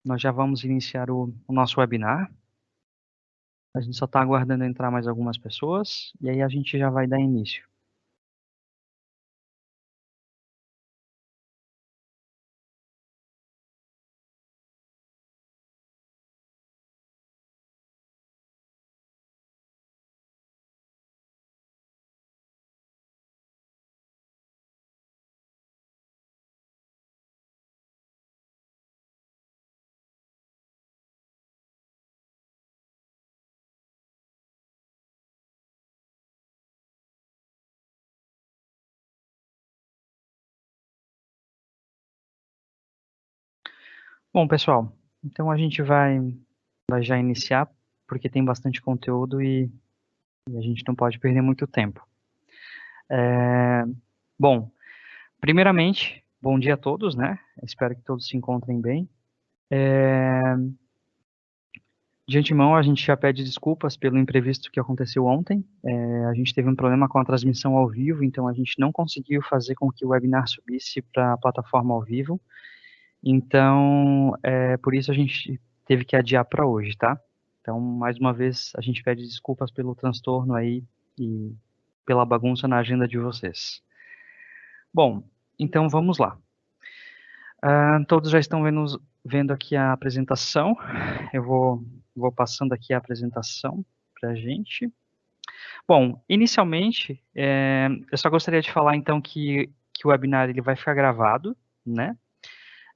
Nós já vamos iniciar o nosso webinar. A gente só está aguardando entrar mais algumas pessoas e aí a gente já vai dar início. Bom, pessoal, então a gente vai já iniciar, porque tem bastante conteúdo e a gente não pode perder muito tempo. Bom, primeiramente, bom dia a todos, né? Espero que todos se encontrem bem. De antemão, a gente já pede desculpas pelo imprevisto que aconteceu ontem. A gente teve um problema com a transmissão ao vivo, então a gente não conseguiu fazer com que o webinar subisse para a plataforma ao vivo. Então, por isso a gente teve que adiar para hoje, tá? Então, mais uma vez, a gente pede desculpas pelo transtorno aí e pela bagunça na agenda de vocês. Bom, então vamos lá. Todos já estão vendo aqui a apresentação. Eu vou passando aqui a apresentação para a gente. Bom, inicialmente, eu só gostaria de falar então que o webinar ele vai ficar gravado, né?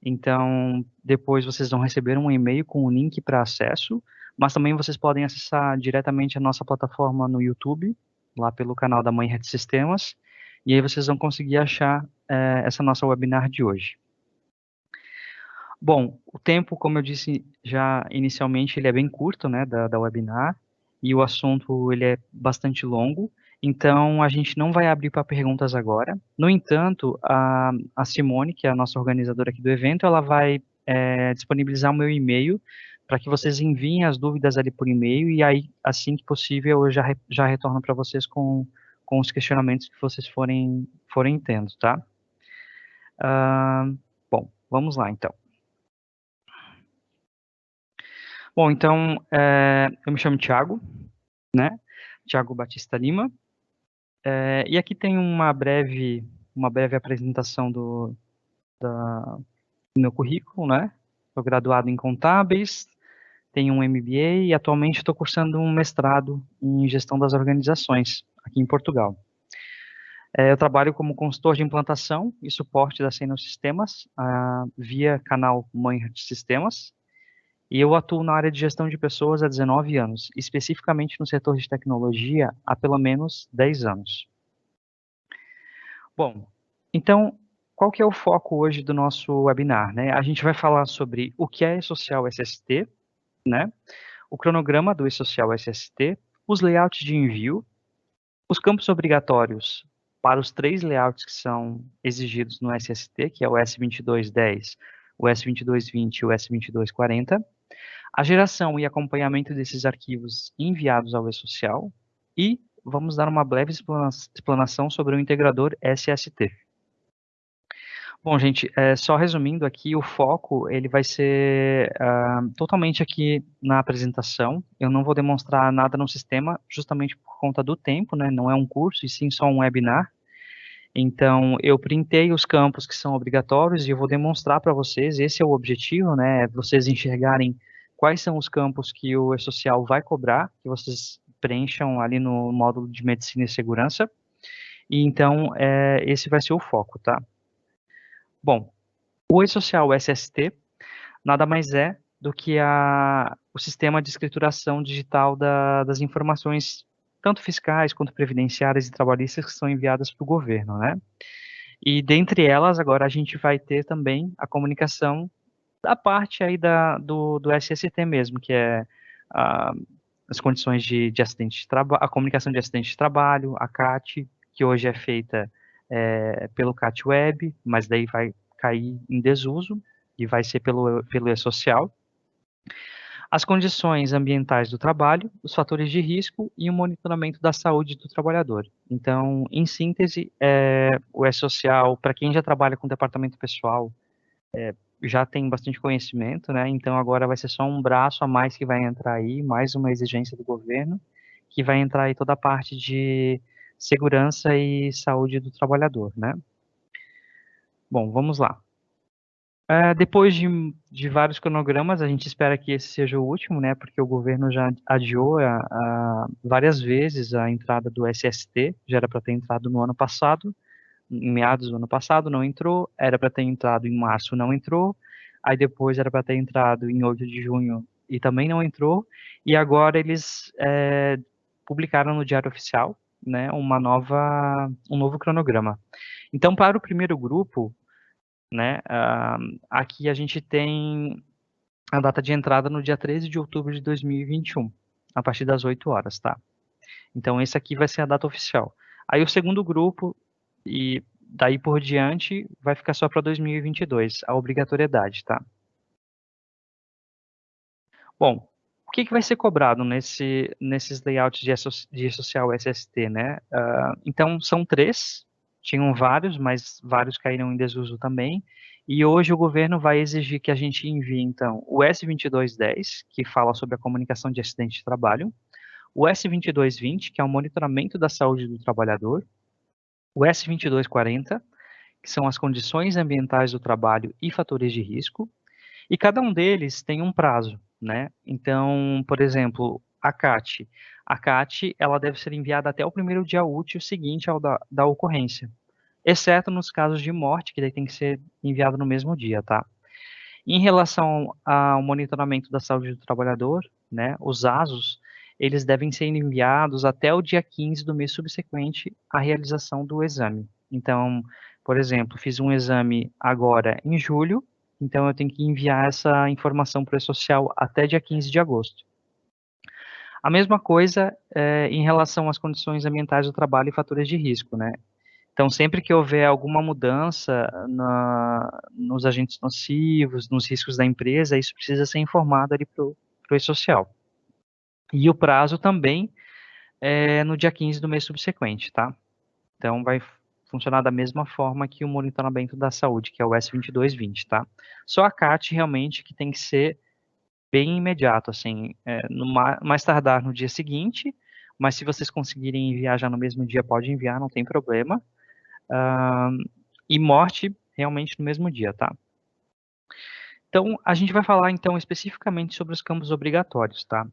Então, depois vocês vão receber um e-mail com o link para acesso, mas também vocês podem acessar diretamente a nossa plataforma no YouTube, lá pelo canal da Mãe Rede Sistemas, e aí vocês vão conseguir achar essa nossa webinar de hoje. Bom, o tempo, como eu disse já inicialmente, ele é bem curto, né, da webinar, e o assunto ele é bastante longo, então a gente não vai abrir para perguntas agora. No entanto, a Simone, que é a nossa organizadora aqui do evento, ela vai disponibilizar o meu e-mail para que vocês enviem as dúvidas ali por e-mail, e aí, assim que possível, eu já retorno para vocês com os questionamentos que vocês forem tendo, tá? Bom, vamos lá então. Bom, então, eu me chamo Thiago, né? Thiago Batista Lima. E aqui tem uma breve apresentação do meu currículo, né? Sou graduado em contábeis, tenho um MBA e atualmente estou cursando um mestrado em gestão das organizações aqui em Portugal. Eu trabalho como consultor de implantação e suporte da Seno Sistemas, via canal Mãe de Sistemas. E eu atuo na área de gestão de pessoas há 19 anos, especificamente no setor de tecnologia há pelo menos 10 anos. Bom, então, qual que é o foco hoje do nosso webinar, né? A gente vai falar sobre o que é E-Social SST, né? O cronograma do E-Social SST, os layouts de envio, os campos obrigatórios para os 3 layouts que são exigidos no SST, que é o S2210, o S2220 e o S2240, a geração e acompanhamento desses arquivos enviados ao E-Social e vamos dar uma breve explanação sobre o integrador SST. Bom, gente, só resumindo aqui, o foco ele vai ser totalmente aqui na apresentação. Eu não vou demonstrar nada no sistema, justamente por conta do tempo, né? Não é um curso, e sim só um webinar. Então, eu printei os campos que são obrigatórios e eu vou demonstrar para vocês, esse é o objetivo, né? Vocês enxergarem quais são os campos que o E-Social vai cobrar, que vocês preencham ali no módulo de Medicina e Segurança. E então, esse vai ser o foco, tá? Bom, o E-Social SST nada mais é do que o sistema de escrituração digital das informações, tanto fiscais quanto previdenciárias e trabalhistas que são enviadas para o governo, né? E dentre elas, agora a gente vai ter também a comunicação da parte aí do SST mesmo, que é a, as condições de acidente de trabalho, a comunicação de acidente de trabalho, a CAT, que hoje é feita pelo CAT Web, mas daí vai cair em desuso e vai ser pelo E-Social. As condições ambientais do trabalho, os fatores de risco e o monitoramento da saúde do trabalhador. Então, em síntese, o E-Social, para quem já trabalha com departamento pessoal, já tem bastante conhecimento, né? Então agora vai ser só um braço a mais que vai entrar aí, mais uma exigência do governo, que vai entrar aí toda a parte de segurança e saúde do trabalhador, né? Bom, vamos lá. Depois de vários cronogramas, a gente espera que esse seja o último, né? Porque o governo já adiou várias vezes a entrada do SST, já era para ter entrado no ano passado, em meados do ano passado, não entrou, era para ter entrado em março, não entrou, aí depois era para ter entrado em 8 de junho e também não entrou, e agora eles publicaram no Diário Oficial, né, um novo cronograma. Então, para o primeiro grupo, né, aqui a gente tem a data de entrada no dia 13 de outubro de 2021, a partir das 8 horas, tá? Então, esse aqui vai ser a data oficial. Aí o segundo grupo, e daí por diante, vai ficar só para 2022, a obrigatoriedade, tá? Bom, o que vai ser cobrado nesses layouts de social SST, né? Então, são três, tinham vários, mas vários caíram em desuso também, e hoje o governo vai exigir que a gente envie, então, o S2210, que fala sobre a comunicação de acidente de trabalho, o S2220, que é o monitoramento da saúde do trabalhador, o S2240, que são as condições ambientais do trabalho e fatores de risco, e cada um deles tem um prazo, né? Então, por exemplo, a CAT, ela deve ser enviada até o primeiro dia útil seguinte ao da ocorrência, exceto nos casos de morte, que daí tem que ser enviado no mesmo dia, tá? Em relação ao monitoramento da saúde do trabalhador, né, os ASOS, eles devem ser enviados até o dia 15 do mês subsequente à realização do exame. Então, por exemplo, fiz um exame agora em julho, então eu tenho que enviar essa informação para o E-Social até dia 15 de agosto. A mesma coisa em relação às condições ambientais do trabalho e fatores de risco, né? Então, sempre que houver alguma mudança nos agentes nocivos, nos riscos da empresa, isso precisa ser informado ali para o E-Social. E o prazo também é no dia 15 do mês subsequente, tá? Então, vai funcionar da mesma forma que o monitoramento da saúde, que é o S2220, tá? Só a CAT realmente que tem que ser bem imediato, assim, no mais tardar no dia seguinte, mas se vocês conseguirem enviar já no mesmo dia, pode enviar, não tem problema. E morte realmente no mesmo dia, tá? Então, a gente vai falar então especificamente sobre os campos obrigatórios, tá?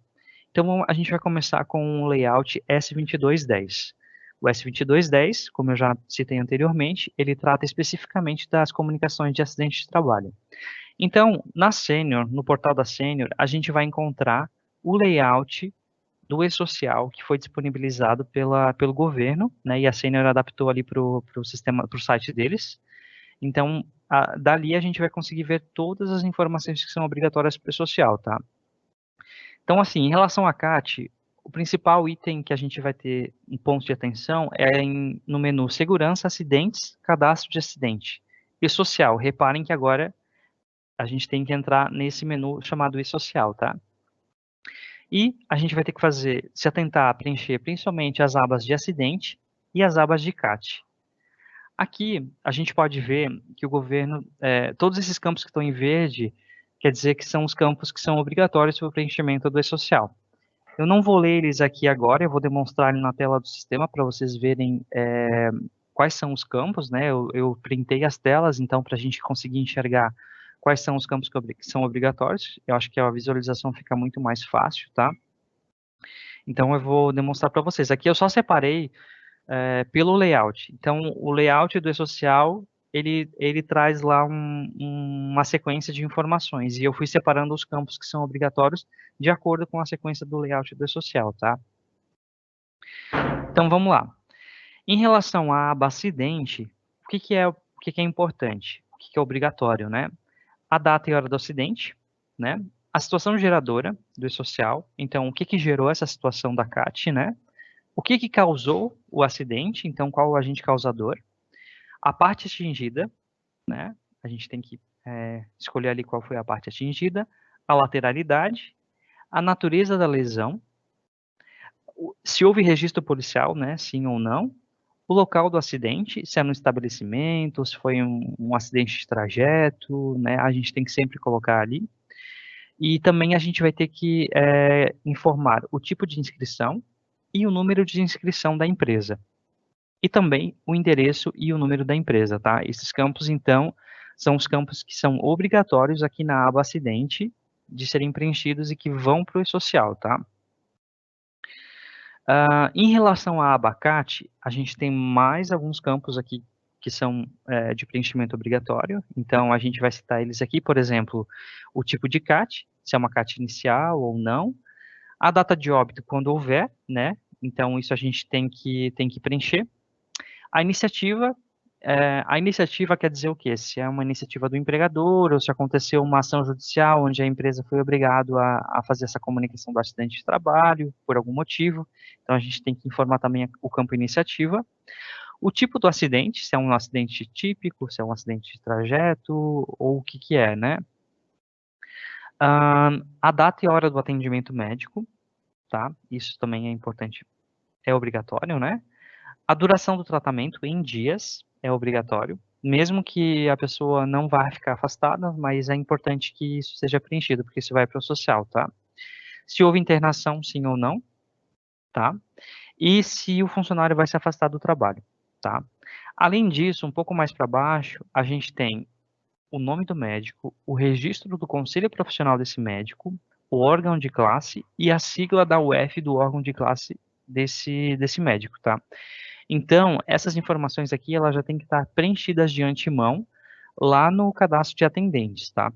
Então, a gente vai começar com o layout S2210. O S2210, como eu já citei anteriormente, ele trata especificamente das comunicações de acidente de trabalho. Então, na Sênior, no portal da Sênior, a gente vai encontrar o layout do E-Social que foi disponibilizado pelo governo, né? E a Sênior adaptou ali para o sistema, para o site deles. Então, dali a gente vai conseguir ver todas as informações que são obrigatórias para o social, tá? Então, assim, em relação à CAT, o principal item que a gente vai ter um ponto de atenção é no menu Segurança, Acidentes, Cadastro de Acidente. E social, reparem que agora a gente tem que entrar nesse menu chamado E-Social, tá? E a gente vai ter que se atentar a preencher principalmente as abas de acidente e as abas de CAT. Aqui, a gente pode ver que o governo, todos esses campos que estão em verde, quer dizer que são os campos que são obrigatórios para o preenchimento do E-Social. Eu não vou ler eles aqui agora, eu vou demonstrar na tela do sistema para vocês verem quais são os campos, né? Eu printei as telas, então, para a gente conseguir enxergar quais são os campos que são obrigatórios. Eu acho que a visualização fica muito mais fácil, tá? Então, eu vou demonstrar para vocês. Aqui eu só separei pelo layout. Então, o layout do E-Social, ele traz lá uma sequência de informações, e eu fui separando os campos que são obrigatórios de acordo com a sequência do layout do E-Social, tá? Então, vamos lá. Em relação à aba acidente, o que é importante? O que é obrigatório, né? A data e hora do acidente, né? A situação geradora do E-Social, então, o que gerou essa situação da CAT, né? O que causou o acidente, então qual o agente causador, a parte atingida, né? A gente tem que escolher ali qual foi a parte atingida, a lateralidade, a natureza da lesão, se houve registro policial, né? Sim ou não, o local do acidente, se é no estabelecimento, se foi um acidente de trajeto, né? A gente tem que sempre colocar ali. E também a gente vai ter que informar o tipo de inscrição e o número de inscrição da empresa. E também o endereço e o número da empresa, tá? Esses campos, então, são os campos que são obrigatórios aqui na aba acidente de serem preenchidos e que vão para o e-social, tá? Em relação à abacate, a gente tem mais alguns campos aqui que são de preenchimento obrigatório. Então, a gente vai citar eles aqui, por exemplo, o tipo de CAT, se é uma CAT inicial ou não, a data de óbito quando houver, né? Então, isso a gente tem que preencher. A iniciativa quer dizer o quê? Se é uma iniciativa do empregador ou se aconteceu uma ação judicial onde a empresa foi obrigada a fazer essa comunicação do acidente de trabalho por algum motivo. Então, a gente tem que informar também o campo iniciativa. O tipo do acidente, se é um acidente típico, se é um acidente de trajeto ou o que que é, né? A data e hora do atendimento médico, tá? Isso também é importante, é obrigatório, né? A duração do tratamento em dias é obrigatório, mesmo que a pessoa não vá ficar afastada, mas é importante que isso seja preenchido, porque isso vai para o social, tá? Se houve internação, sim ou não, tá? E se o funcionário vai se afastar do trabalho, tá? Além disso, um pouco mais para baixo, a gente tem o nome do médico, o registro do conselho profissional desse médico, o órgão de classe e a sigla da UF do órgão de classe desse médico, tá? Então, essas informações aqui, elas já têm que estar preenchidas de antemão lá no cadastro de atendentes, tá?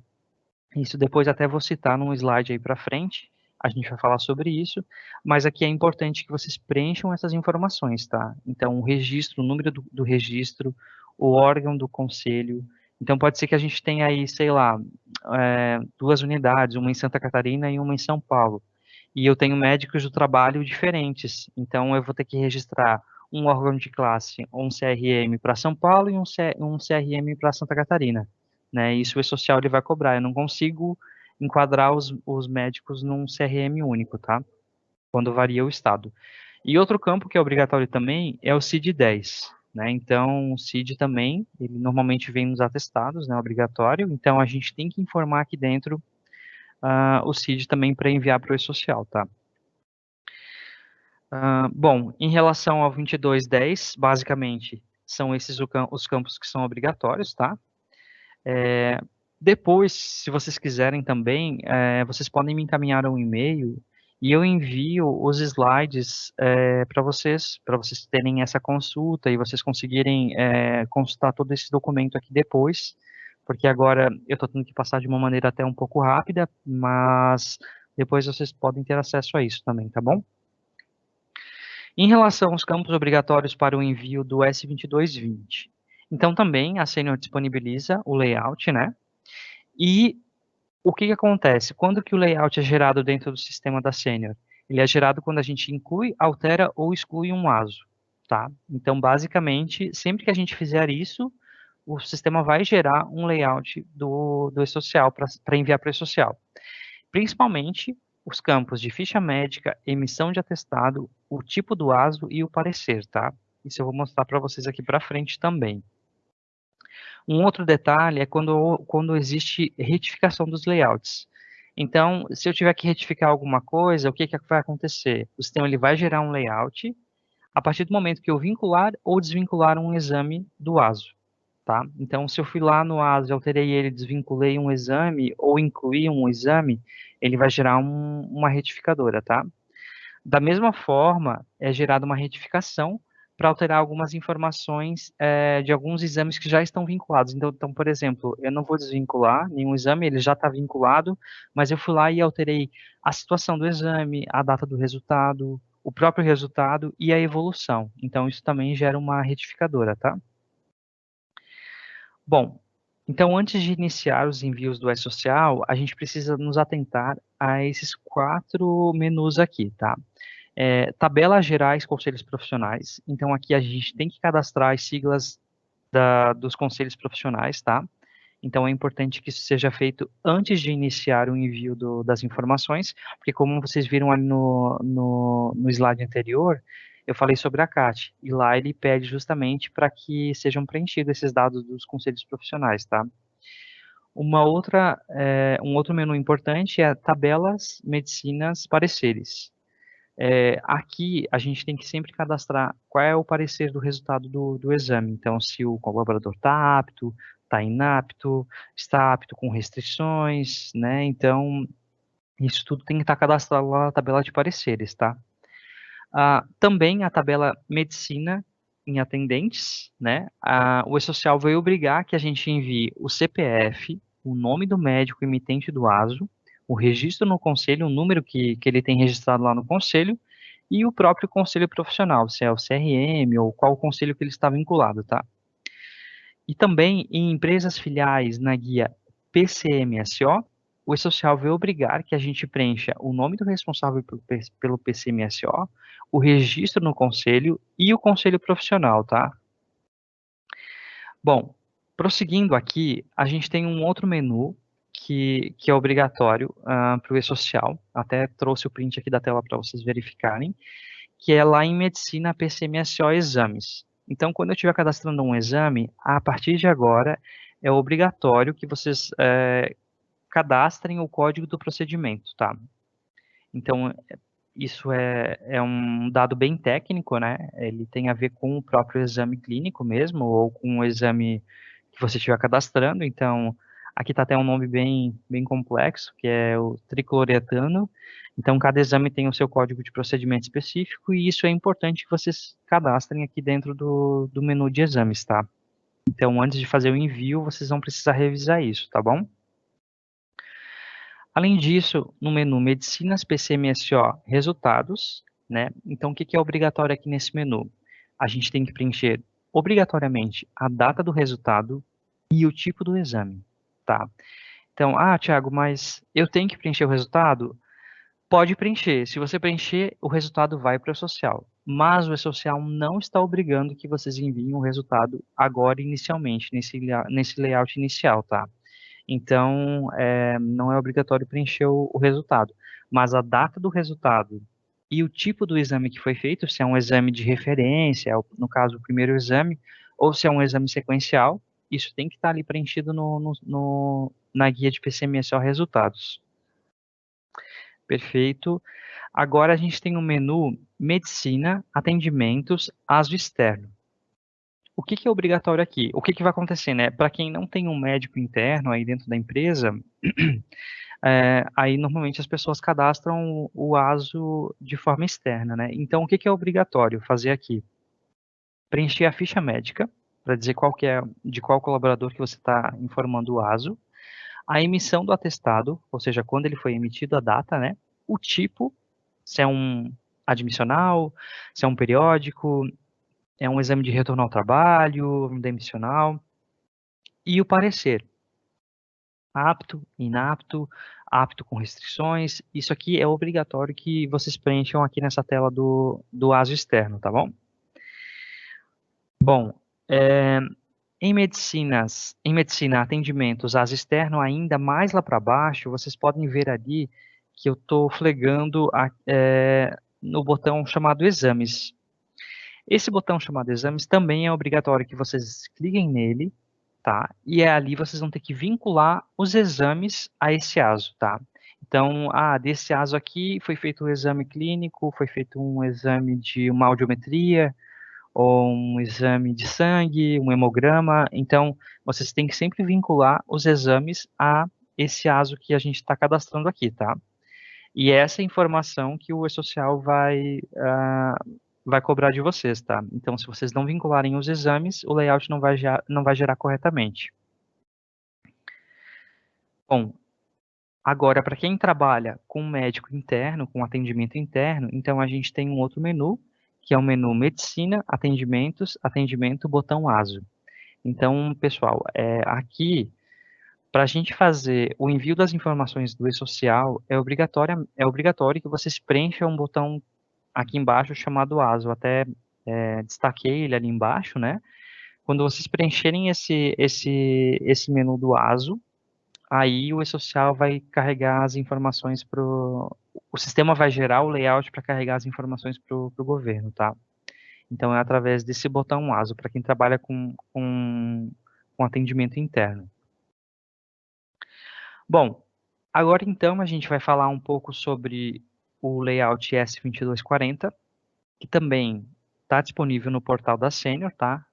Isso depois até vou citar num slide aí para frente, a gente vai falar sobre isso, mas aqui é importante que vocês preencham essas informações, tá? Então, o registro, o número do registro, o órgão do conselho. Então, pode ser que a gente tenha aí, sei lá, duas unidades, uma em Santa Catarina e uma em São Paulo. E eu tenho médicos do trabalho diferentes, então eu vou ter que registrar um órgão de classe ou um CRM para São Paulo e um CRM para Santa Catarina, né? Isso o E-Social ele vai cobrar. Eu não consigo enquadrar os médicos num CRM único, tá? Quando varia o estado. E outro campo que é obrigatório também é o CID-10, né? Então, o CID também, ele normalmente vem nos atestados, né? Obrigatório. Então, a gente tem que informar aqui dentro o CID também para enviar para o E-Social, tá? Bom, em relação ao 2210, basicamente, são esses os campos que são obrigatórios, tá? Depois, se vocês quiserem também, vocês podem me encaminhar um e-mail e eu envio os slides para vocês terem essa consulta e vocês conseguirem consultar todo esse documento aqui depois, porque agora eu estou tendo que passar de uma maneira até um pouco rápida, mas depois vocês podem ter acesso a isso também, tá bom? Em relação aos campos obrigatórios para o envio do S2220, então também a Senior disponibiliza o layout, né? E o que que acontece? Quando que o layout é gerado dentro do sistema da Senior? Ele é gerado quando a gente inclui, altera ou exclui um ASO, tá? Então, basicamente, sempre que a gente fizer isso, o sistema vai gerar um layout do e-social para enviar para o e-social. Principalmente os campos de ficha médica, emissão de atestado, o tipo do ASO e o parecer, tá? Isso eu vou mostrar para vocês aqui para frente também. Um outro detalhe é quando existe retificação dos layouts. Então, se eu tiver que retificar alguma coisa, o que vai acontecer? O sistema ele vai gerar um layout a partir do momento que eu vincular ou desvincular um exame do ASO. Tá? Então, se eu fui lá no ASO, alterei ele, desvinculei um exame ou incluí um exame, ele vai gerar uma retificadora, tá? Da mesma forma, é gerada uma retificação para alterar algumas informações de alguns exames que já estão vinculados. Então, por exemplo, eu não vou desvincular nenhum exame, ele já está vinculado, mas eu fui lá e alterei a situação do exame, a data do resultado, o próprio resultado e a evolução. Então, isso também gera uma retificadora, tá? Bom, então antes de iniciar os envios do E-Social, a gente precisa nos atentar a esses 4 menus aqui, tá? Tabelas gerais, conselhos profissionais. Então aqui a gente tem que cadastrar as siglas dos conselhos profissionais, tá? Então é importante que isso seja feito antes de iniciar o envio das informações, porque como vocês viram ali no slide anterior, eu falei sobre a CAT, e lá ele pede justamente para que sejam preenchidos esses dados dos conselhos profissionais, tá? Um outro menu importante é tabelas, medicinas, pareceres. Aqui a gente tem que sempre cadastrar qual é o parecer do resultado do exame. Então, se o colaborador está apto, está inapto, está apto com restrições, né? Então, isso tudo tem que estar cadastrado lá na tabela de pareceres, tá? Também a tabela medicina em atendentes, né? O E-Social vai obrigar que a gente envie o CPF, o nome do médico emitente do ASO, o registro no conselho, o número que ele tem registrado lá no conselho, e o próprio conselho profissional, se é o CRM ou qual conselho que ele está vinculado, tá? E também em empresas filiais na guia PCMSO, o E-Social vai obrigar que a gente preencha o nome do responsável pelo PCMSO, o registro no conselho e o conselho profissional, tá? Bom, prosseguindo aqui, a gente tem um outro menu que é obrigatório para o E-Social, até trouxe o print aqui da tela para vocês verificarem, que é lá em Medicina PCMSO Exames. Então, quando eu estiver cadastrando um exame, a partir de agora é obrigatório que vocês cadastrem o código do procedimento, tá? Então, isso é um dado bem técnico, né? Ele tem a ver com o próprio exame clínico mesmo, ou com o exame que você estiver cadastrando. Então, aqui está até um nome bem complexo, que é o tricloretano. Então, cada exame tem o seu código de procedimento específico, e isso é importante que vocês cadastrem aqui dentro do menu de exames, tá? Então, antes de fazer o envio, vocês vão precisar revisar isso, tá bom? Além disso, no menu Medicinas PCMSO Resultados, né? Então, o que é obrigatório aqui nesse menu? A gente tem que preencher obrigatoriamente a data do resultado e o tipo do exame, tá? Então, Thiago, mas eu tenho que preencher o resultado? Pode preencher. Se você preencher, o resultado vai para o social. Mas o E-Social não está obrigando que vocês enviem o resultado agora, inicialmente, nesse layout inicial, tá? Então, não é obrigatório preencher o resultado. Mas a data do resultado e o tipo do exame que foi feito, se é um exame de referência, no caso, o primeiro exame, ou se é um exame sequencial, isso tem que estar ali preenchido na guia de PCMSO resultados. Perfeito. Agora a gente tem o menu Medicina, Atendimentos, ASO Externo. O que é obrigatório aqui? O que vai acontecer, né? Para quem não tem um médico interno aí dentro da empresa, aí normalmente as pessoas cadastram o ASO de forma externa, né? Então o que é obrigatório fazer aqui? Preencher a ficha médica, para dizer de qual colaborador que você está informando o ASO, a emissão do atestado, ou seja, quando ele foi emitido, a data, né? O tipo, se é um admissional, se é um periódico, é um exame de retorno ao trabalho, um demissional, e o parecer, apto, inapto, apto com restrições. Isso aqui é obrigatório que vocês preencham aqui nessa tela do ASO externo, tá bom? Bom, em medicina, atendimentos ASO externo, ainda mais lá para baixo, vocês podem ver ali que eu estou flegando no botão chamado exames. Esse botão chamado exames também é obrigatório que vocês cliquem nele, tá? E ali vocês vão ter que vincular os exames a esse ASO, tá? Então, desse ASO aqui foi feito um exame clínico, foi feito um exame de uma audiometria, ou um exame de sangue, um hemograma. Então, vocês têm que sempre vincular os exames a esse ASO que a gente está cadastrando aqui, tá? E essa é a informação que o E-Social vai cobrar de vocês, tá? Então, se vocês não vincularem os exames, o layout não vai gerar corretamente. Bom, agora, para quem trabalha com médico interno, com atendimento interno, então a gente tem um outro menu, que é o menu Medicina, Atendimentos, Atendimento, botão ASO. Então, pessoal, aqui, para a gente fazer o envio das informações do E-Social, é obrigatório que vocês preencham um botão aqui embaixo chamado ASO. Até destaquei ele ali embaixo, né? Quando vocês preencherem esse menu do ASO, aí o E-Social vai carregar as informações o sistema vai gerar o layout para carregar as informações para o governo, tá? Então, é através desse botão azul, para quem trabalha com atendimento interno. Bom, agora então a gente vai falar um pouco sobre o layout S2240, que também está disponível no portal da Senior, tá?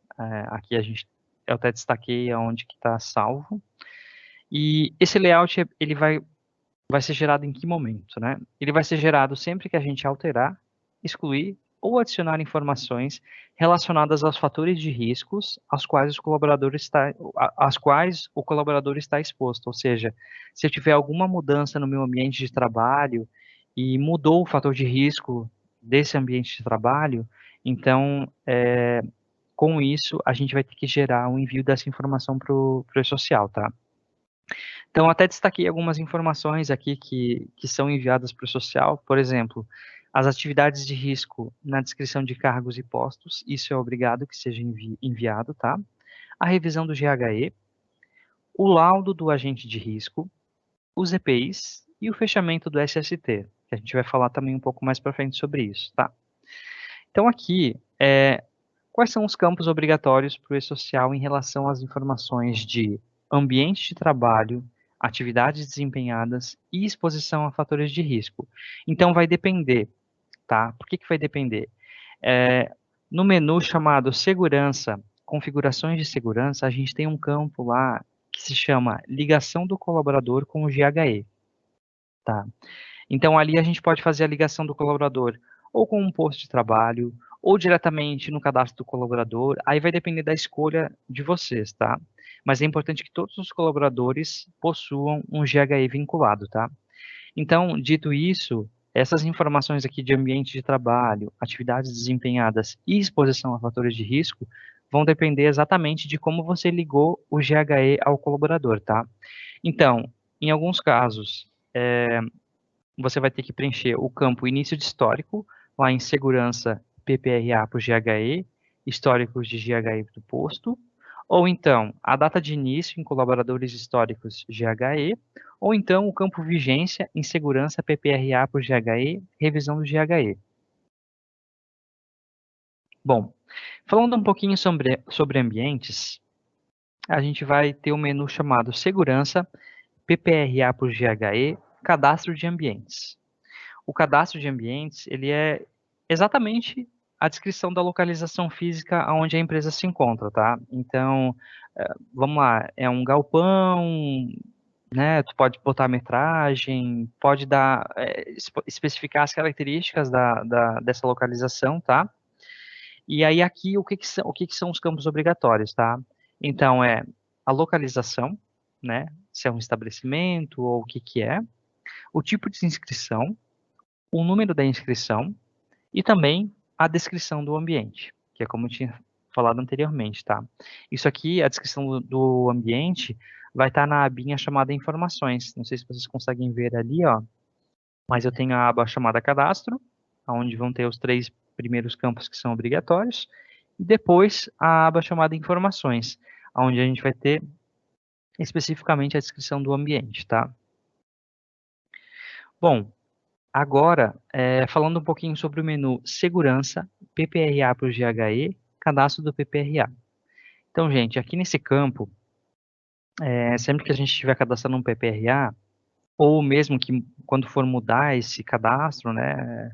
Aqui eu até destaquei aonde que está salvo. E esse layout ele vai ser gerado em que momento, né? Ele vai ser gerado sempre que a gente alterar, excluir ou adicionar informações relacionadas aos fatores de riscos às quais o colaborador está exposto. Ou seja, se eu tiver alguma mudança no meu ambiente de trabalho e mudou o fator de risco desse ambiente de trabalho, então, com isso, a gente vai ter que gerar um envio dessa informação para o e-social, tá? Então, até destaquei algumas informações aqui que são enviadas para o social. Por exemplo, as atividades de risco na descrição de cargos e postos, isso é obrigado que seja enviado, tá? A revisão do GHE, o laudo do agente de risco, os EPIs e o fechamento do SST, que a gente vai falar também um pouco mais para frente sobre isso, tá? Então, aqui, quais são os campos obrigatórios para o e-social em relação às informações de ambiente de trabalho, atividades desempenhadas e exposição a fatores de risco? Então, vai depender, tá? Por que vai depender? No menu chamado Segurança, Configurações de Segurança, a gente tem um campo lá que se chama Ligação do colaborador com o GHE, tá? Então, ali a gente pode fazer a ligação do colaborador ou com um posto de trabalho, ou diretamente no cadastro do colaborador. Aí vai depender da escolha de vocês, tá? Mas é importante que todos os colaboradores possuam um GHE vinculado, tá? Então, dito isso, essas informações aqui de ambiente de trabalho, atividades desempenhadas e exposição a fatores de risco vão depender exatamente de como você ligou o GHE ao colaborador, tá? Então, em alguns casos, você vai ter que preencher o campo início de histórico, lá em segurança PPRA para o GHE, históricos de GHE do posto, ou então a data de início em colaboradores históricos GHE, ou então o campo vigência em segurança PPRA para o GHE, revisão do GHE. Bom, falando um pouquinho sobre ambientes, a gente vai ter um menu chamado segurança PPRA para o GHE, cadastro de ambientes. O cadastro de ambientes, ele é exatamente a descrição da localização física onde a empresa se encontra, tá? Então, vamos lá, é um galpão, né? Tu pode botar a metragem, pode dar, especificar as características dessa localização, tá? E aí aqui, o que que são os campos obrigatórios, tá? Então, é a localização, né? Se é um estabelecimento ou o que que é, o tipo de inscrição, o número da inscrição e também a descrição do ambiente, que é como eu tinha falado anteriormente, tá? Isso aqui, a descrição do ambiente, vai estar na abinha chamada Informações. Não sei se vocês conseguem ver ali, ó, mas eu tenho a aba chamada Cadastro, onde vão ter os 3 primeiros campos que são obrigatórios, e depois a aba chamada Informações, onde a gente vai ter especificamente a descrição do ambiente, tá? Bom, agora, falando um pouquinho sobre o menu Segurança, PPRA para o GHE, cadastro do PPRA. Então, gente, aqui nesse campo, sempre que a gente estiver cadastrando um PPRA, ou mesmo que quando for mudar esse cadastro, né,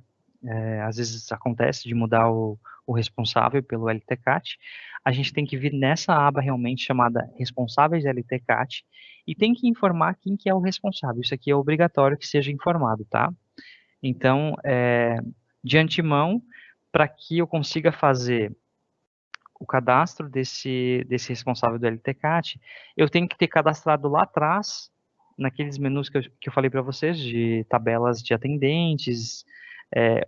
às vezes acontece de mudar o responsável pelo LTCAT, a gente tem que vir nessa aba realmente chamada Responsáveis LTCAT e tem que informar quem que é o responsável. Isso aqui é obrigatório que seja informado, tá? Então, de antemão, para que eu consiga fazer o cadastro desse responsável do LTCAT, eu tenho que ter cadastrado lá atrás, naqueles menus que eu falei para vocês, de tabelas de atendentes,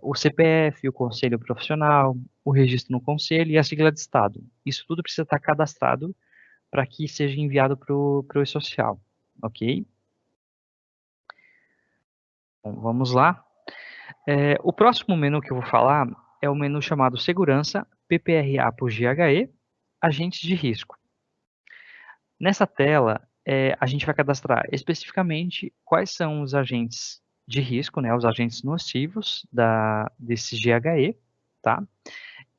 o CPF, o conselho profissional, o registro no conselho e a sigla de estado. Isso tudo precisa estar cadastrado para que seja enviado para o e-social, ok? Bom, vamos lá. O próximo menu que eu vou falar é o menu chamado Segurança, PPRA por GHE, Agentes de Risco. Nessa tela, a gente vai cadastrar especificamente quais são os agentes de risco, né, os agentes nocivos desse GHE, tá?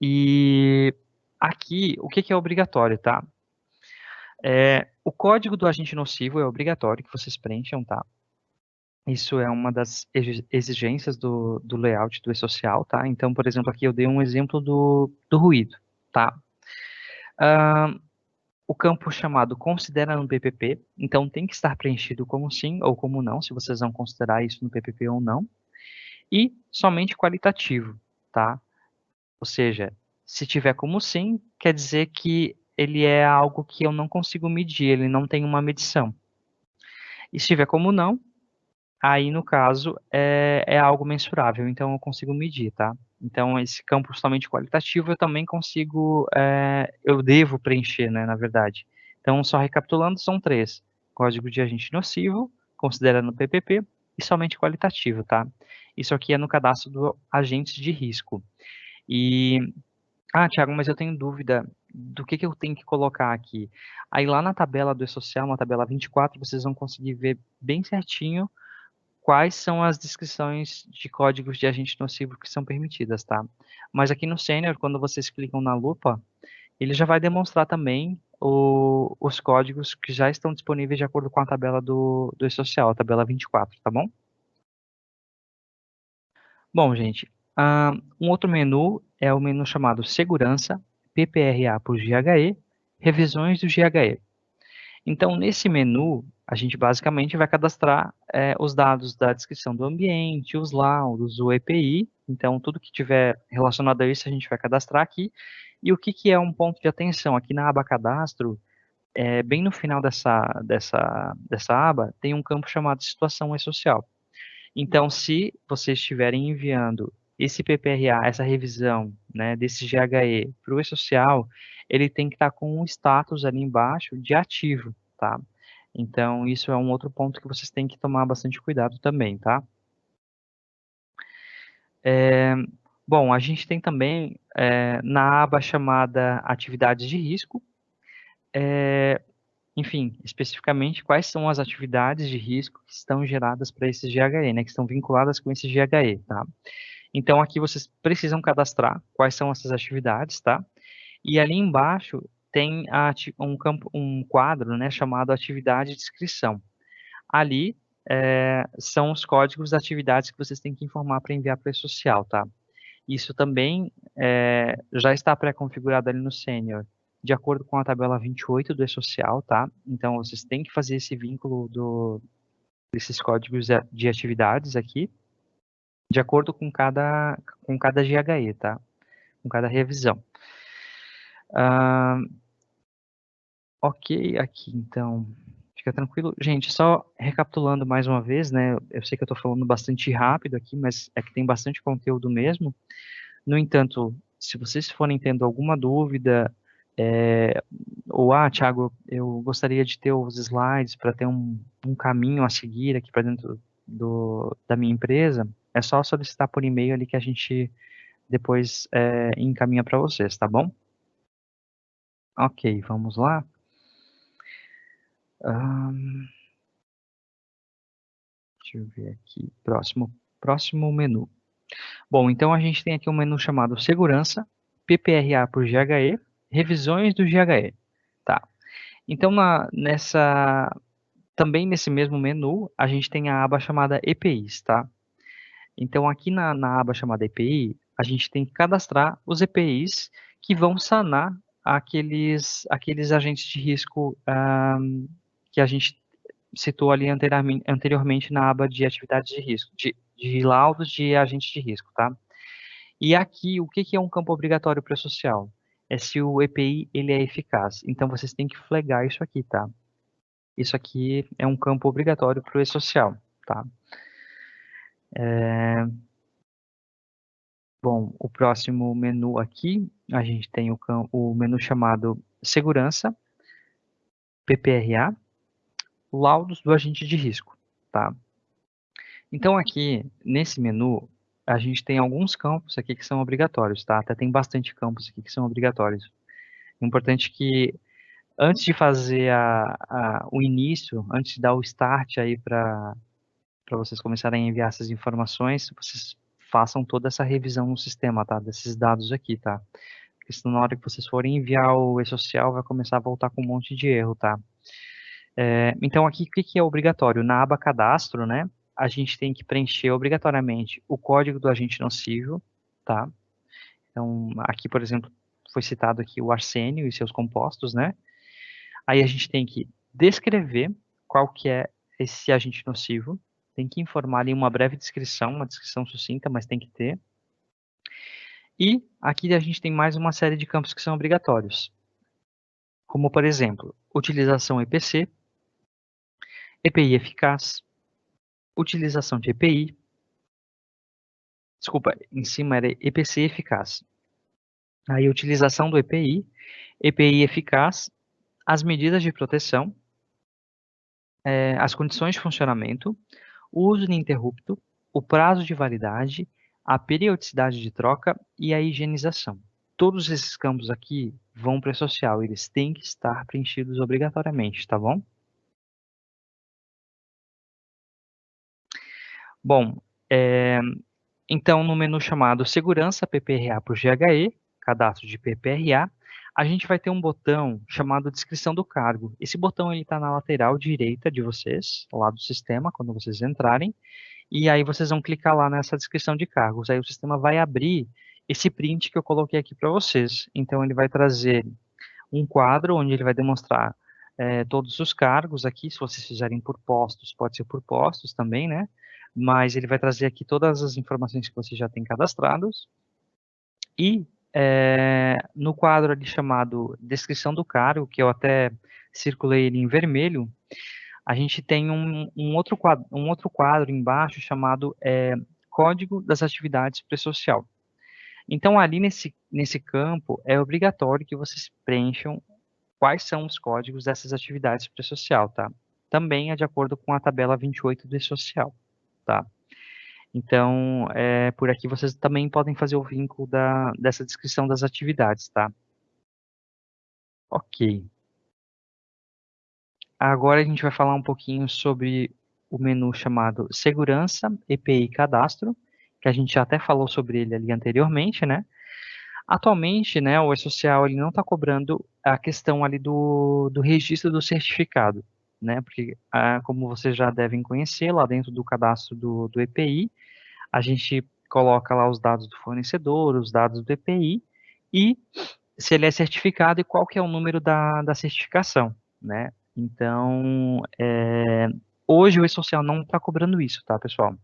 E aqui, o que que é obrigatório, tá? O código do agente nocivo é obrigatório que vocês preencham, tá? Isso é uma das exigências do layout do e-social, tá? Então, por exemplo, aqui eu dei um exemplo do ruído, tá? Ahn, o campo chamado considera no PPP, então tem que estar preenchido como sim ou como não, se vocês vão considerar isso no PPP ou não. E somente qualitativo, tá? Ou seja, se tiver como sim, quer dizer que ele é algo que eu não consigo medir, ele não tem uma medição. E se tiver como não, aí no caso é algo mensurável, então eu consigo medir, tá? Então esse campo somente qualitativo eu também consigo, eu devo preencher, né, na verdade. Então só recapitulando, são três: código de agente nocivo, considerando o PPP, e somente qualitativo, tá? Isso aqui é no cadastro do agente de risco. E Thiago, mas eu tenho dúvida do que eu tenho que colocar aqui. Aí lá na tabela do e-social, na tabela 24, vocês vão conseguir ver bem certinho quais são as descrições de códigos de agente nocivo que são permitidas, tá? Mas aqui no Senior, quando vocês clicam na lupa, ele já vai demonstrar também os códigos que já estão disponíveis de acordo com a tabela do e-social, a tabela 24, tá bom? Bom, gente, um outro menu é o menu chamado Segurança, PPRA por GHE, Revisões do GHE. Então, nesse menu, a gente basicamente vai cadastrar os dados da descrição do ambiente, os laudos, o EPI. Então, tudo que tiver relacionado a isso, a gente vai cadastrar aqui. E o que, que é um ponto de atenção? Aqui na aba Cadastro, bem no final dessa aba, tem um campo chamado Situação e-Social. Então, se vocês estiverem enviando esse PPRA, essa revisão, né, desse GHE para o e-social, ele tem que estar com um status ali embaixo de ativo, tá? Então, isso é um outro ponto que vocês têm que tomar bastante cuidado também, tá? É, bom, a gente tem também na aba chamada Atividades de Risco, enfim, especificamente quais são as atividades de risco que estão geradas para esse GHE, né, que estão vinculadas com esse GHE, tá? Então, aqui vocês precisam cadastrar quais são essas atividades, tá? E ali embaixo tem um campo, um quadro, né, chamado atividade de inscrição. Ali são os códigos das atividades que vocês têm que informar para enviar para o e-social, tá? Isso também já está pré-configurado ali no Senior, de acordo com a tabela 28 do e-social, tá? Então, vocês têm que fazer esse vínculo desses códigos de atividades aqui, de acordo com cada GHE, tá? Com cada revisão. Ok, aqui então, fica tranquilo. Gente, só recapitulando mais uma vez, né? Eu sei que eu estou falando bastante rápido aqui, mas é que tem bastante conteúdo mesmo. No entanto, se vocês forem tendo alguma dúvida, ou, Thiago, eu gostaria de ter os slides para ter um caminho a seguir aqui para dentro da minha empresa, é só solicitar por e-mail ali que a gente depois encaminha para vocês, tá bom? Ok, vamos lá. Ahn, deixa eu ver aqui. Próximo menu. Bom, então a gente tem aqui um menu chamado Segurança, PPRA por GHE, Revisões do GHE. Tá. Então, também nesse mesmo menu, a gente tem a aba chamada EPIs, tá? Então, aqui na aba chamada EPI, a gente tem que cadastrar os EPIs que vão sanar aqueles agentes de risco que a gente citou ali anteriormente na aba de atividades de risco, de laudos de agentes de risco, tá? E aqui, o que que é um campo obrigatório para social? É se o EPI ele é eficaz. Então, vocês têm que flagar isso aqui, tá? Isso aqui é um campo obrigatório para o e-social, tá? Bom, o próximo menu aqui, a gente tem o menu chamado Segurança, PPRA, Laudos do agente de risco, tá? Então aqui, nesse menu, a gente tem alguns campos aqui que são obrigatórios, tá? Até tem bastante campos aqui que são obrigatórios. É importante que antes de fazer o início, antes de dar o start aí para vocês começarem a enviar essas informações, vocês façam toda essa revisão no sistema, tá? Desses dados aqui, tá? Porque senão na hora que vocês forem enviar o e-social vai começar a voltar com um monte de erro, tá? Então aqui, o que que é obrigatório? Na aba cadastro, né? A gente tem que preencher obrigatoriamente o código do agente nocivo, tá? Então, aqui, por exemplo, foi citado aqui o arsênio e seus compostos, né? Aí a gente tem que descrever qual que é esse agente nocivo, tem que informar ali uma breve descrição, uma descrição sucinta, mas tem que ter. E aqui a gente tem mais uma série de campos que são obrigatórios, como, por exemplo, utilização EPC, EPI eficaz, utilização de EPI, desculpa, em cima era EPC eficaz. Aí, utilização do EPI, EPI eficaz, as medidas de proteção, as condições de funcionamento, o uso ininterrupto, o prazo de validade, a periodicidade de troca e a higienização. Todos esses campos aqui vão para o social, eles têm que estar preenchidos obrigatoriamente, tá bom? Bom, então no menu chamado Segurança PPRA por GHE, Cadastro de PPRA, a gente vai ter um botão chamado Descrição do Cargo. Esse botão está na lateral direita de vocês, lá do sistema, quando vocês entrarem, e aí vocês vão clicar lá nessa descrição de cargos. Aí o sistema vai abrir esse print que eu coloquei aqui para vocês. Então ele vai trazer um quadro onde ele vai demonstrar todos os cargos aqui. Se vocês fizerem por postos, pode ser por postos também, né? Mas ele vai trazer aqui todas as informações que vocês já têm cadastrados. E no quadro ali chamado descrição do cargo, que eu até circulei ele em vermelho, a gente tem um outro quadro embaixo chamado Código das Atividades Pré-Social. Então, ali nesse campo, é obrigatório que vocês preencham quais são os códigos dessas atividades pré-social, tá? Também é de acordo com a tabela 28 do e-social, tá? Então, por aqui vocês também podem fazer o vínculo dessa descrição das atividades, tá? Ok. Agora a gente vai falar um pouquinho sobre o menu chamado Segurança, EPI e Cadastro, que a gente já até falou sobre ele ali anteriormente, né? Atualmente, né, o e-social ele não está cobrando a questão ali do registro do certificado, né? Porque, como vocês já devem conhecer, lá dentro do cadastro do EPI, a gente coloca lá os dados do fornecedor, os dados do EPI e se ele é certificado e qual que é o número da certificação, né? Então, hoje o e-social não está cobrando isso, tá, pessoal?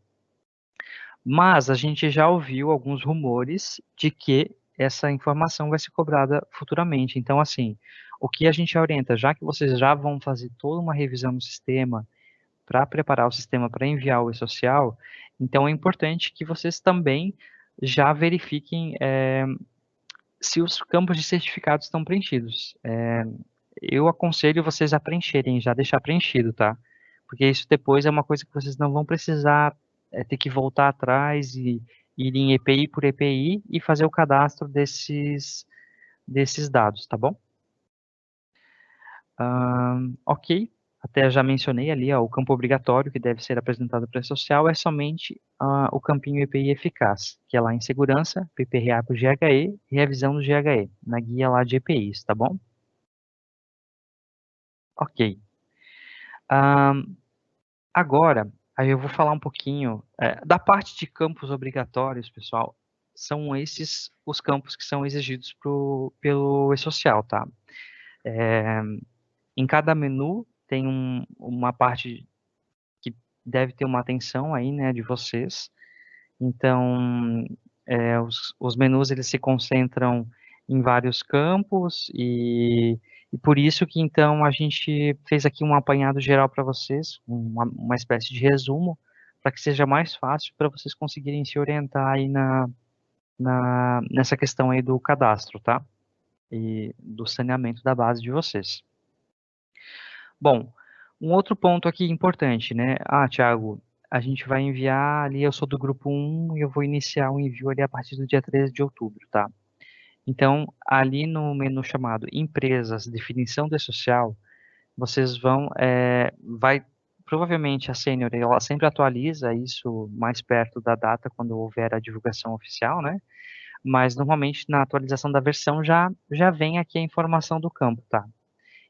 Mas a gente já ouviu alguns rumores de que essa informação vai ser cobrada futuramente. Então, assim, o que a gente orienta, já que vocês já vão fazer toda uma revisão no sistema para preparar o sistema para enviar o e-social, então é importante que vocês também já verifiquem se os campos de certificados estão preenchidos. Eu aconselho vocês a preencherem, já deixar preenchido, tá? Porque isso depois é uma coisa que vocês não vão precisar ter que voltar atrás e ir em EPI por EPI e fazer o cadastro desses dados, tá bom? Ok, até já mencionei ali, ó, o campo obrigatório que deve ser apresentado para a social é somente o campinho EPI eficaz, que é lá em segurança, PPRA por GHE e revisão do GHE, na guia lá de EPIs, tá bom? Ok. Agora, aí eu vou falar um pouquinho da parte de campos obrigatórios, pessoal. São esses os campos que são exigidos pelo e-social, tá? Em cada menu tem uma parte que deve ter uma atenção aí, né, de vocês. Então, os menus eles se concentram em vários campos e por isso que então a gente fez aqui um apanhado geral para vocês, uma espécie de resumo, para que seja mais fácil para vocês conseguirem se orientar aí nessa questão aí do cadastro, tá? E do saneamento da base de vocês. Bom, um outro ponto aqui importante, né? Thiago, a gente vai enviar ali, eu sou do grupo 1 e eu vou iniciar o envio ali a partir do dia 13 de outubro, tá? Então, ali no menu chamado Empresas, Definição de Social, vocês vai provavelmente a Senior, ela sempre atualiza isso mais perto da data, quando houver a divulgação oficial, né? Mas normalmente na atualização da versão já vem aqui a informação do campo, tá?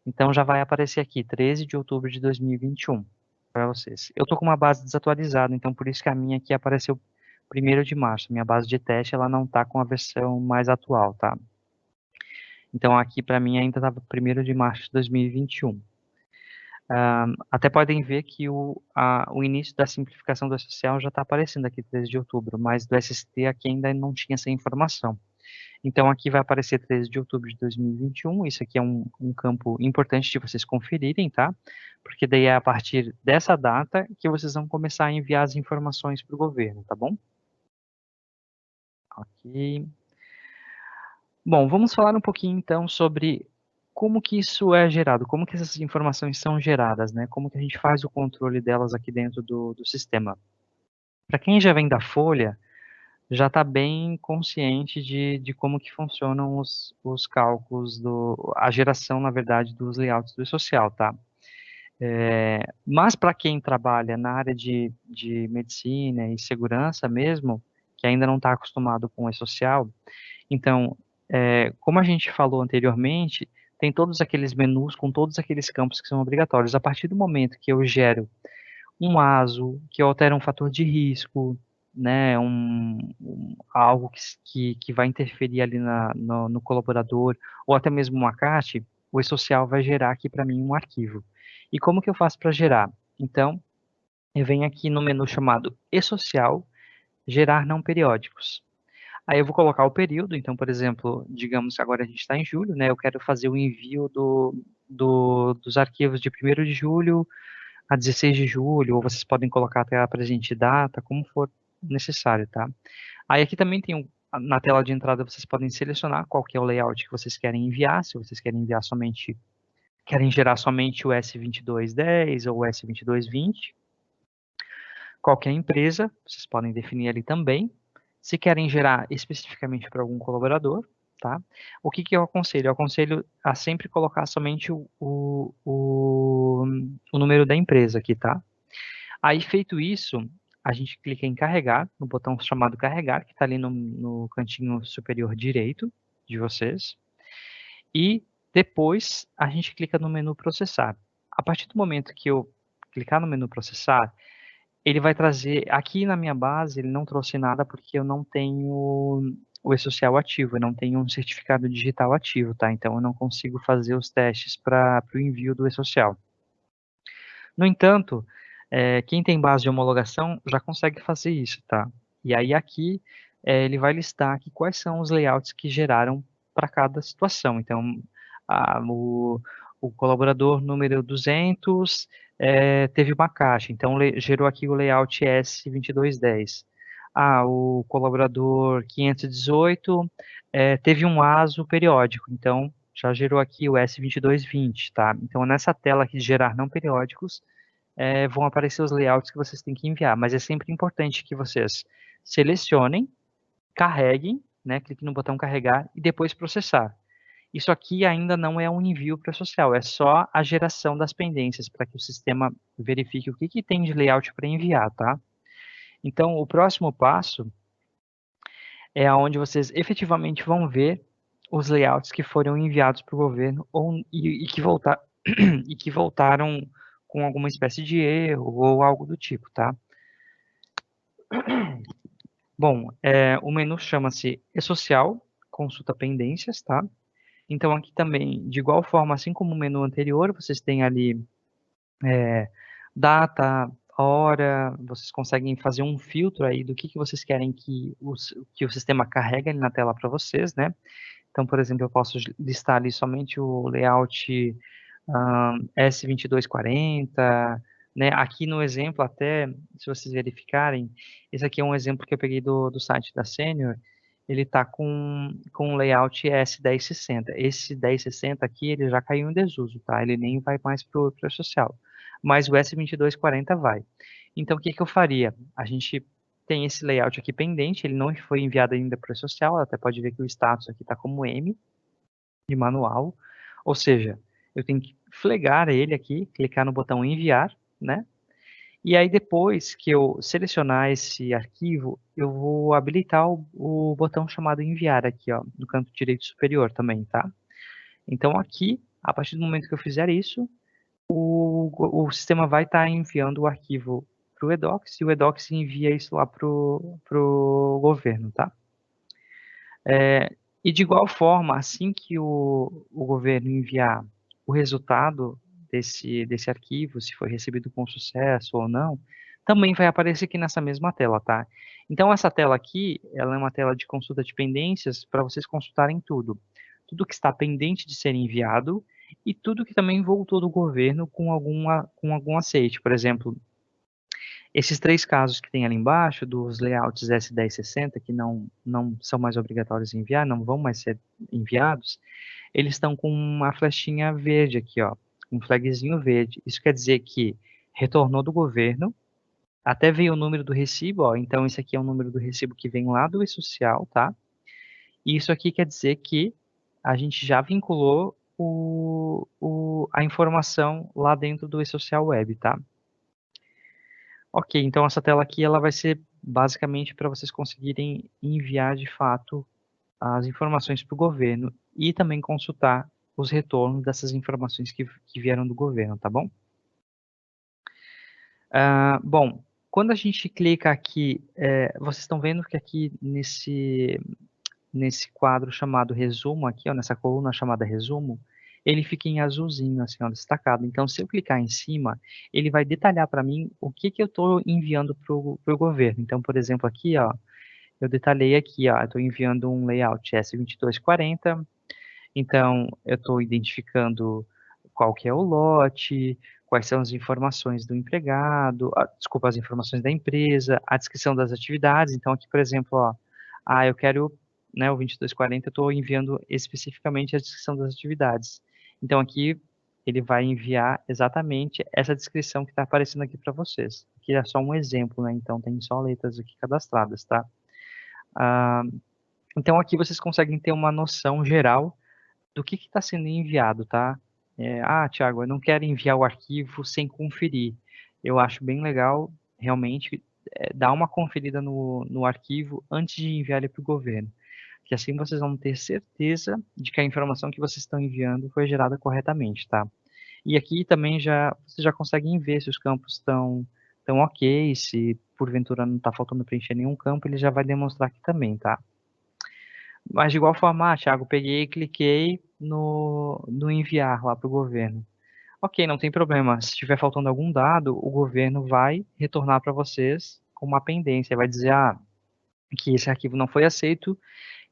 Então já vai aparecer aqui, 13 de outubro de 2021, para vocês. Eu tô com uma base desatualizada, então por isso que a minha aqui apareceu 1º de março. Minha base de teste, ela não tá com a versão mais atual, tá? Então aqui para mim ainda estava 1º de março de 2021. Até podem ver que o início da simplificação do social já está aparecendo aqui 13 de outubro, mas do SST aqui ainda não tinha essa informação. Então aqui vai aparecer 13 de outubro de 2021, isso aqui é um campo importante de vocês conferirem, tá? Porque daí é a partir dessa data que vocês vão começar a enviar as informações para o governo, tá bom? Ok. Bom, vamos falar um pouquinho então sobre como que isso é gerado, como que essas informações são geradas, né? Como que a gente faz o controle delas aqui dentro do sistema. Para quem já vem da Folha, já está bem consciente de como que funcionam os cálculos, a geração, na verdade, dos layouts do e-social, tá? Mas para quem trabalha na área de medicina e segurança mesmo, que ainda não está acostumado com o e-social, então, como a gente falou anteriormente, tem todos aqueles menus com todos aqueles campos que são obrigatórios. A partir do momento que eu gero um ASO, que altera um fator de risco, né, algo que vai interferir ali no colaborador, ou até mesmo um ACAT, o e-social vai gerar aqui para mim um arquivo. E como que eu faço para gerar? Então, eu venho aqui no menu chamado e-social, gerar não periódicos. Aí eu vou colocar o período, então, por exemplo, digamos que agora a gente está em julho, né, eu quero fazer o envio dos arquivos de 1º de julho a 16 de julho, ou vocês podem colocar até a presente data, como for necessário, tá? Aí aqui também tem na tela de entrada vocês podem selecionar qual que é o layout que vocês querem enviar, se vocês querem enviar somente, querem gerar somente o S2210 ou o S2220. Qualquer empresa, vocês podem definir ali também. Se querem gerar especificamente para algum colaborador, tá? O que que eu aconselho? Eu aconselho a sempre colocar somente o número da empresa aqui, tá? Aí, feito isso, a gente clica em carregar, no botão chamado carregar, que está ali no cantinho superior direito de vocês. E depois a gente clica no menu processar. A partir do momento que eu clicar no menu processar, ele vai trazer, aqui na minha base, ele não trouxe nada porque eu não tenho o e-social ativo, eu não tenho um certificado digital ativo, tá? Então eu não consigo fazer os testes para o envio do e-social. No entanto, quem tem base de homologação já consegue fazer isso, tá? E aí aqui ele vai listar aqui quais são os layouts que geraram para cada situação. Então, o colaborador número 200 teve uma caixa, então gerou aqui o layout S2210. O colaborador 518 teve um ASO periódico, então já gerou aqui o S2220, tá? Então, nessa tela aqui de gerar não periódicos, vão aparecer os layouts que vocês têm que enviar, mas é sempre importante que vocês selecionem, carreguem, né, clique no botão carregar e depois processar. Isso aqui ainda não é um envio para o social, é só a geração das pendências, para que o sistema verifique o que tem de layout para enviar, tá? Então, o próximo passo é onde vocês efetivamente vão ver os layouts que foram enviados para o governo e e que voltaram com alguma espécie de erro ou algo do tipo, tá? Bom, o menu chama-se e-social, consulta pendências, tá? Então aqui também, de igual forma, assim como o menu anterior, vocês têm ali data, hora, vocês conseguem fazer um filtro aí do que vocês querem que o sistema carregue ali na tela para vocês, né? Então, por exemplo, eu posso listar ali somente o layout S2240, né? Aqui no exemplo, até, se vocês verificarem, esse aqui é um exemplo que eu peguei do site da Senior, ele está com o layout S1060. Esse 1060 aqui, ele já caiu em desuso, tá? Ele nem vai mais para o social. Mas o S2240 vai. Então, o que eu faria? A gente tem esse layout aqui pendente, ele não foi enviado ainda para o social, até pode ver que o status aqui está como M, de manual, ou seja, eu tenho que flegar ele aqui, clicar no botão enviar, né? E aí, depois que eu selecionar esse arquivo, eu vou habilitar o botão chamado enviar aqui, ó, no canto direito superior também, tá? Então, aqui, a partir do momento que eu fizer isso, o sistema vai estar enviando o arquivo para o eDocs e o eDocs envia isso lá para o governo, tá? E de igual forma, assim que o governo enviar o resultado desse arquivo, se foi recebido com sucesso ou não, também vai aparecer aqui nessa mesma tela, tá? Então, essa tela aqui, ela é uma tela de consulta de pendências para vocês consultarem tudo. Tudo que está pendente de ser enviado e tudo que também voltou do governo com algum aceite. Por exemplo, esses três casos que tem ali embaixo, dos layouts S1060, que não são mais obrigatórios em enviar, não vão mais ser enviados, eles estão com uma flechinha verde aqui, ó, um flagzinho verde. Isso quer dizer que retornou do governo, até veio o número do recibo, ó, então esse aqui é o número do recibo que vem lá do e-social, tá? E isso aqui quer dizer que a gente já vinculou a informação lá dentro do e-social web, tá? Ok, então essa tela aqui ela vai ser basicamente para vocês conseguirem enviar de fato as informações para o governo e também consultar os retornos dessas informações que vieram do governo, tá bom? Bom, quando a gente clica aqui, vocês estão vendo que aqui nesse quadro chamado resumo, aqui, ó, nessa coluna chamada resumo, ele fica em azulzinho, assim, ó, destacado. Então, se eu clicar em cima, ele vai detalhar para mim o que que eu estou enviando para o governo. Então, por exemplo, aqui, ó, eu detalhei aqui, ó, eu estou enviando um layout S2240, então eu estou identificando qual que é o lote, quais são as informações do empregado, desculpa, as informações da empresa, a descrição das atividades. Então aqui, por exemplo, ó, eu quero, né, o 2240, eu estou enviando especificamente a descrição das atividades. Então aqui ele vai enviar exatamente essa descrição que está aparecendo aqui para vocês. Aqui é só um exemplo, né? Então tem só letras aqui cadastradas, tá? Ah, então aqui vocês conseguem ter uma noção geral do que está sendo enviado, tá? Thiago, eu não quero enviar o arquivo sem conferir. Eu acho bem legal, realmente, dar uma conferida no arquivo antes de enviar ele para o governo. Que assim vocês vão ter certeza de que a informação que vocês estão enviando foi gerada corretamente, tá? E aqui também vocês já conseguem ver se os campos estão ok, se porventura não está faltando preencher nenhum campo, ele já vai demonstrar aqui também, tá? Mas de igual forma, Thiago, peguei e cliquei no enviar lá para o governo. Ok, não tem problema. Se estiver faltando algum dado, o governo vai retornar para vocês com uma pendência. Vai dizer, que esse arquivo não foi aceito,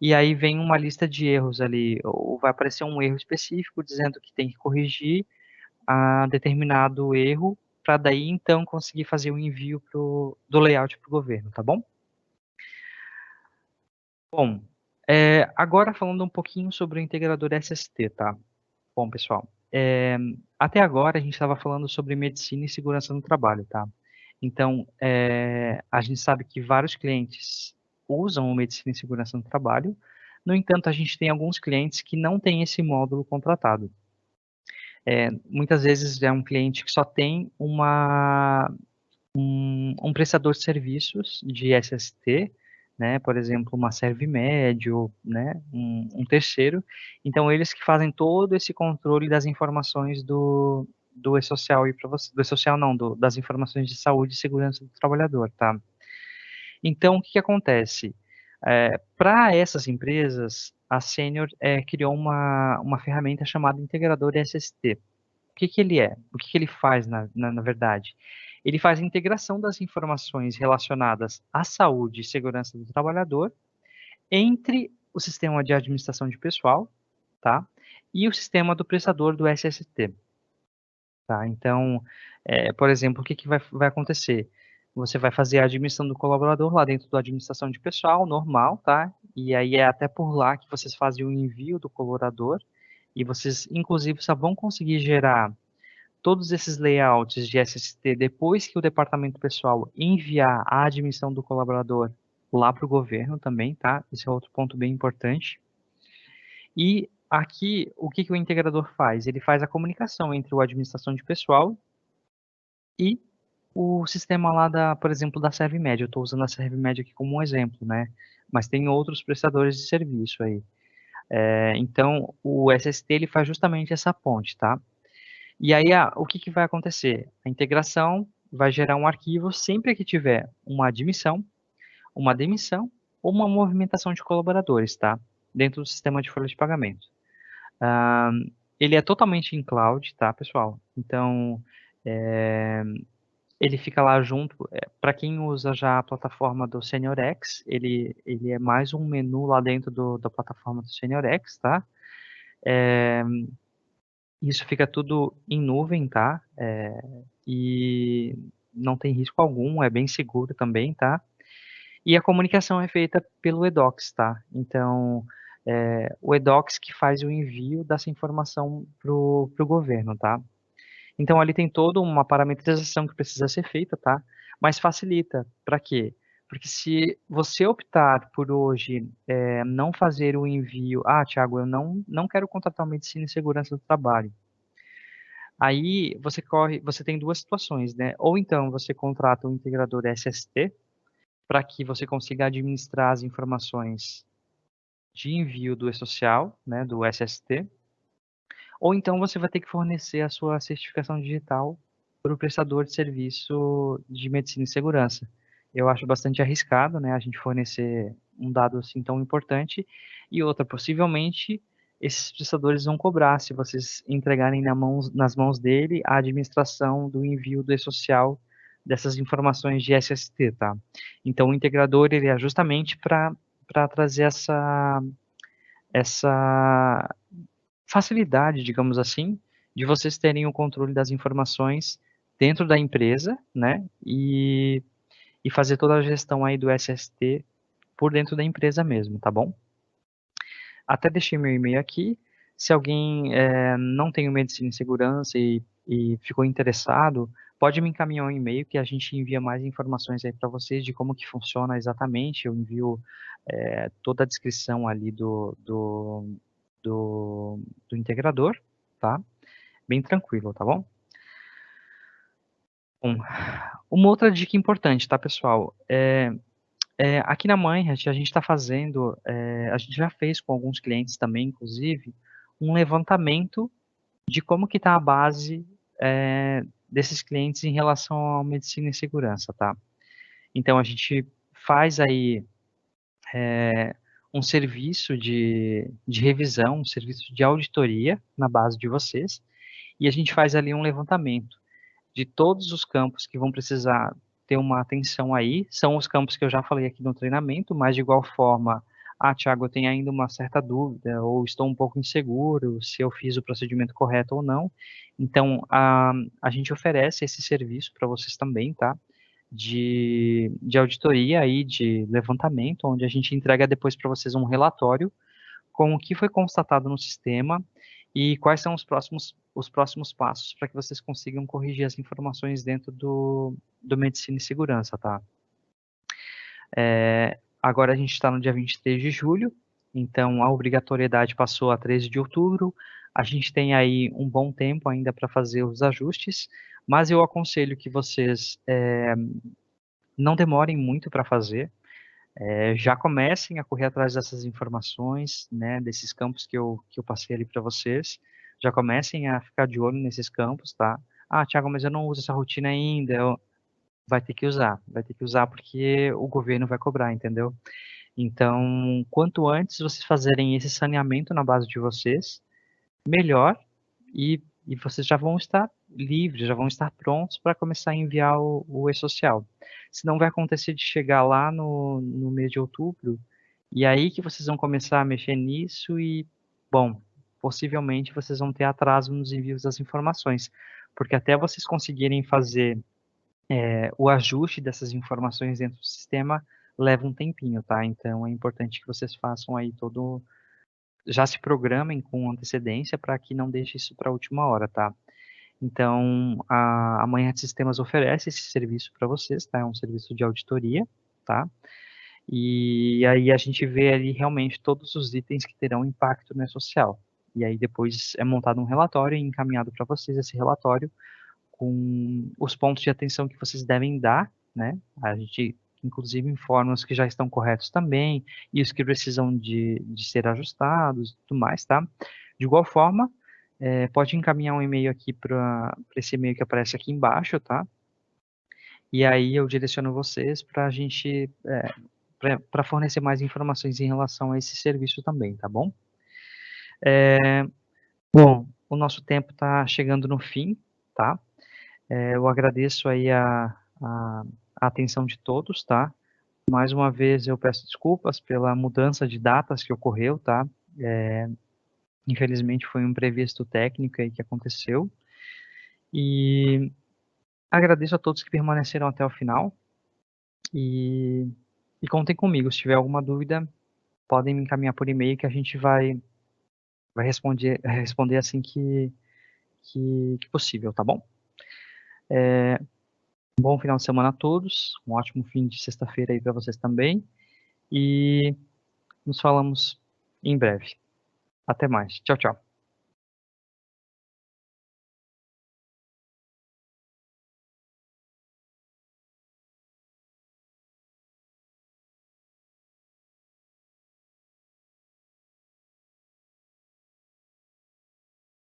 e aí vem uma lista de erros ali, ou vai aparecer um erro específico dizendo que tem que corrigir a determinado erro, para daí então conseguir fazer o envio do layout para o governo, tá bom? Bom, agora falando um pouquinho sobre o integrador SST, tá? Bom, pessoal, até agora a gente estava falando sobre medicina e segurança no trabalho, tá? Então, a gente sabe que vários clientes usam o medicina e segurança no trabalho, no entanto, a gente tem alguns clientes que não têm esse módulo contratado. Muitas vezes é um cliente que só tem um prestador de serviços de SST, né, por exemplo, uma Servimédio, né, um terceiro. Então, eles que fazem todo esse controle das informações do e-social e para você, do e-social não, das informações de saúde e segurança do trabalhador, tá? Então, o que que acontece? Para essas empresas, a Senior criou uma ferramenta chamada Integrador SST. O que que ele é? O que que ele faz, na verdade? Ele faz a integração das informações relacionadas à saúde e segurança do trabalhador entre o sistema de administração de pessoal, tá? E o sistema do prestador do SST, tá? Então, por exemplo, o que que vai acontecer? Você vai fazer a admissão do colaborador lá dentro da administração de pessoal, normal, tá? E aí é até por lá que vocês fazem o envio do colaborador e vocês, inclusive, só vão conseguir gerar todos esses layouts de SST depois que o departamento pessoal enviar a admissão do colaborador lá para o governo também, tá? Esse é outro ponto bem importante. E aqui, o que que o integrador faz? Ele faz a comunicação entre o administração de pessoal e O sistema lá da, por exemplo, da ServiMed, eu estou usando a ServiMed aqui como um exemplo, né? Mas tem outros prestadores de serviço aí. Então, o SST ele faz justamente essa ponte, tá? E aí, o que que vai acontecer? A integração vai gerar um arquivo sempre que tiver uma admissão, uma demissão ou uma movimentação de colaboradores, tá? Dentro do sistema de folha de pagamento. Ah, ele é totalmente em cloud, tá, pessoal? Então, é, ele fica lá junto. Para quem usa já a plataforma do SeniorX, ele é mais um menu lá dentro da plataforma do SeniorX, tá? É, isso fica tudo em nuvem, tá? E não tem risco algum, é bem seguro também, tá? E a comunicação é feita pelo eDocs, tá? Então, o eDocs que faz o envio dessa informação pro governo, tá? Então, ali tem toda uma parametrização que precisa ser feita, tá? Mas facilita. Para quê? Porque se você optar por hoje não fazer o envio, Thiago, eu não quero contratar uma medicina e segurança do trabalho. Aí você tem duas situações, né? Ou então você contrata um integrador SST para que você consiga administrar as informações de envio do e-social, né, do SST, ou então você vai ter que fornecer a sua certificação digital para o prestador de serviço de medicina e segurança. Eu acho bastante arriscado, né, a gente fornecer um dado assim tão importante. E outra, possivelmente esses prestadores vão cobrar se vocês entregarem nas mãos dele a administração do envio do e-social dessas informações de SST, tá? Então o integrador ele é justamente para trazer essa facilidade, digamos assim, de vocês terem o controle das informações dentro da empresa, né? E fazer toda a gestão aí do SST por dentro da empresa mesmo, tá bom? Até deixei meu e-mail aqui. Se alguém não tem o Medicina em Segurança e ficou interessado, pode me encaminhar um e-mail que a gente envia mais informações aí para vocês de como que funciona exatamente. Eu envio toda a descrição ali do, do integrador, tá? Bem tranquilo, tá bom? Bom, uma outra dica importante, tá, pessoal? Aqui na Manhat, a gente está fazendo, a gente já fez com alguns clientes também, inclusive, um levantamento de como que está a base desses clientes em relação ao medicina e segurança, tá? Então, a gente faz aí um serviço de revisão, um serviço de auditoria na base de vocês, e a gente faz ali um levantamento de todos os campos que vão precisar ter uma atenção aí. São os campos que eu já falei aqui no treinamento, mas de igual forma, Thiago, eu tenho ainda uma certa dúvida, ou estou um pouco inseguro se eu fiz o procedimento correto ou não. Então, a gente oferece esse serviço para vocês também, tá? De auditoria aí, de levantamento, onde a gente entrega depois para vocês um relatório com o que foi constatado no sistema e quais são os próximos passos para que vocês consigam corrigir as informações dentro do Medicina e Segurança, tá? Agora a gente está no dia 23 de julho, então a obrigatoriedade passou a 13 de outubro. A gente tem aí um bom tempo ainda para fazer os ajustes, mas eu aconselho que vocês não demorem muito para fazer. Já comecem a correr atrás dessas informações, né, desses campos que eu passei ali para vocês. Já comecem a ficar de olho nesses campos, tá? Thiago, mas eu não uso essa rotina ainda. Vai ter que usar porque o governo vai cobrar, entendeu? Então, quanto antes vocês fazerem esse saneamento na base de vocês, melhor, e vocês já vão estar livres, já vão estar prontos para começar a enviar o e-social. Senão vai acontecer de chegar lá no mês de outubro, e aí que vocês vão começar a mexer nisso e, bom, possivelmente vocês vão ter atraso nos envios das informações, porque até vocês conseguirem fazer o ajuste dessas informações dentro do sistema leva um tempinho, tá? Então é importante que vocês façam aí já se programem com antecedência para que não deixe isso para a última hora, tá? Então, a Manhã de Sistemas oferece esse serviço para vocês, tá? É um serviço de auditoria, tá? E aí a gente vê ali realmente todos os itens que terão impacto no social. E aí depois é montado um relatório e encaminhado para vocês esse relatório com os pontos de atenção que vocês devem dar, né? A gente, inclusive, informa os que já estão corretos também e os que precisam de ser ajustados e tudo mais, tá? De igual forma, pode encaminhar um e-mail aqui para esse e-mail que aparece aqui embaixo, tá? E aí eu direciono vocês para a gente, para fornecer mais informações em relação a esse serviço também, tá bom? Bom, o nosso tempo está chegando no fim, tá? Eu agradeço aí a atenção de todos, tá? Mais uma vez eu peço desculpas pela mudança de datas que ocorreu, tá? Infelizmente foi um imprevisto técnico aí que aconteceu. E agradeço a todos que permaneceram até o final. E contem comigo, se tiver alguma dúvida, podem me encaminhar por e-mail que a gente vai responder assim que possível, tá bom? Um bom final de semana a todos, um ótimo fim de sexta-feira aí para vocês também. E nos falamos em breve. Até mais. Tchau, tchau.